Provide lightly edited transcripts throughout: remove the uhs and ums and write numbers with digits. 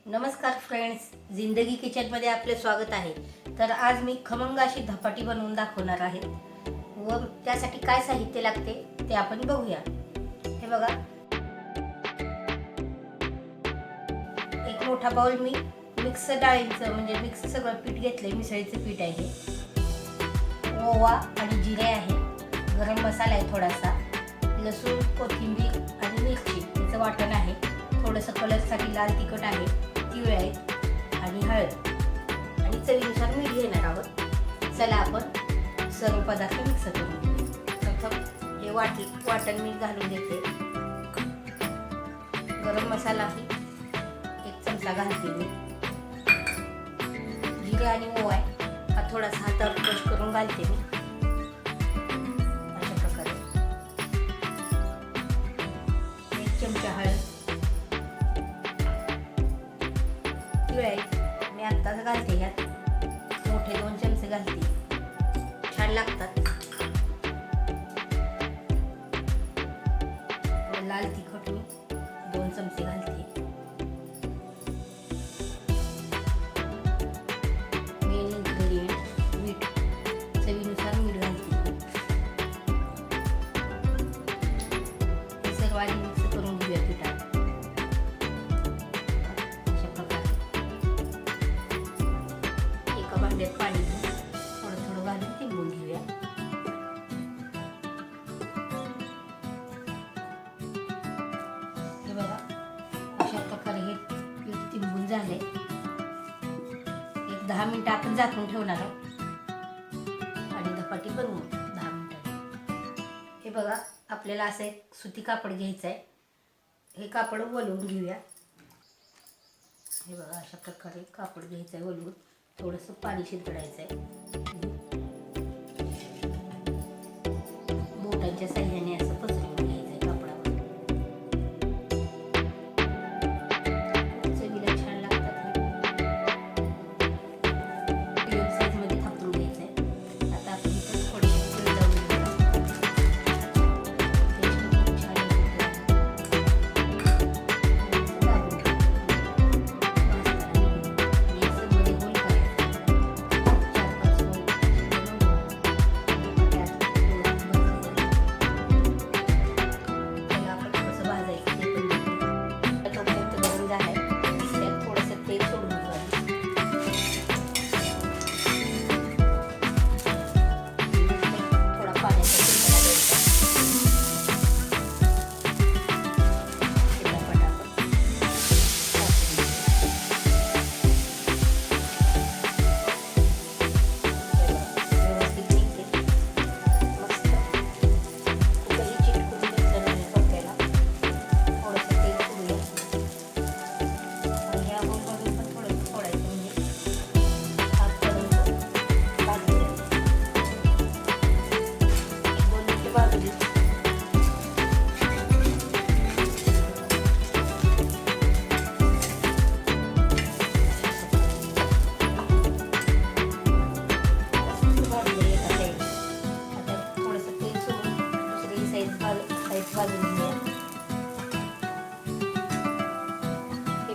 नमस्कार फ्रेंड्स, जिंदगी किचनमध्ये आपले स्वागत आहे। तर आज मी खमंग अशी धपाटी बनवून दाखवणार आहे व त्यासाठी काय साहित्य लागते ते आपण बघूया। हे बघा, एक मोठा बाउल मी मिक्स डाळींचं म्हणजे मिक्स सगळं पीठ घेतलंय। मिसळीचं पीठ आहे, ओवा आणि जिरे आहे, गरम मसाला आहे थोडासा, लसूण, कोथिंबीर आणि मिरची याचं वाटण आहे, थोडंसं कलरसाठी लाल तिखट आहे, तीळ आहेत आणि हळद आणि चवीनुसार मीठ घेणार आहोत। चला आपण सर्व पदार्थ मिक्स करून घेऊ। प्रथम हे वाटण मी घालून देते। गरम मसालाही 1 चमचा घालते मी। जिरे आणि ओवा हा थोडासा हातावर क्रश करून घालते मी अशा प्रकारे। 1 चमचा हळद, मी आत्ताच घालते, यात मोठे 2 चमचे घालते, छान लागतात। लाल तिखट मी 2 चमचे घालते। मेन इन्ग्रेडियंट मीठ, चवीनुसार मीठ घालते। हे सर्व आधी मिक्स करून घेऊया पिठात। भांड्यात पाणी थोडं थोडं घालून तिंबून घेऊया। हे बघा, अशा प्रकारे हे पीठ तिंबून झाले। 10 मिनिटं आपण झाकून ठेवणार आहोत आणि धपाटी बनवू 10 मिनिटांनी। हे बघा, आपल्याला असं एक सुती कापड घ्यायचं आहे, हे कापड वलवून घेऊया। हे बघा, अशा प्रकारे कापड घ्यायचं आहे वलवून, थोडंसं पाणी शिंपडायचं आहे। बोटांच्या साह्याने असं पसरवून घ्यायचं आहे कापडावर। चवीला छान लागतात। मीडियम साईज मध्ये थापून घ्यायचं आहे। आता आपण इथं थोडेसे तेल लावून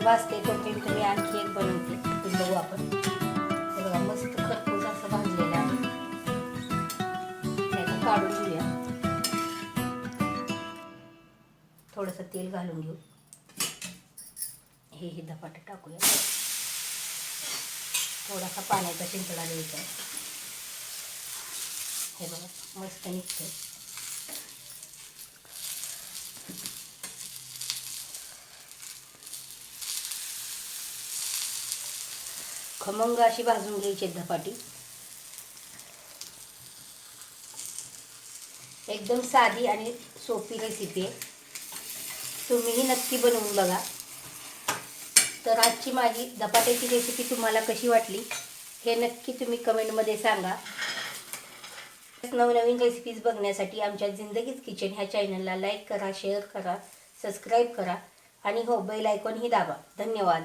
भाजते। तोपर्यंत मी आणखी एक बनवते, ते बघू आपण। हे बघा, मस्त खरपूस असं भाजलेलं आहे, त्याला काढून घेऊया। थोडंसं तेल घालून घेऊ, हे धपाटे टाकूया। थोडासा पाण्याचा शिंपडा द्यायचा आहे। हे बघा, मस्त निघतंय। खमंग अशी भाजून घ्यायची धपाटी। एकदम साधी आणि सोपी रेसिपी आहे, तुम्हीही नक्की बनवून बघा। तर आजची माझी धपाट्याची रेसिपी तुम्हाला कशी वाटली हे नक्की तुम्ही कमेंटमध्ये सांगा। नवनवीन रेसिपीज बघण्यासाठी आमच्या जिंदगीच किचन ह्या चॅनलला लाईक करा, शेअर करा, सबस्क्राईब करा आणि हो, बेल आयकॉनही दाबा। धन्यवाद।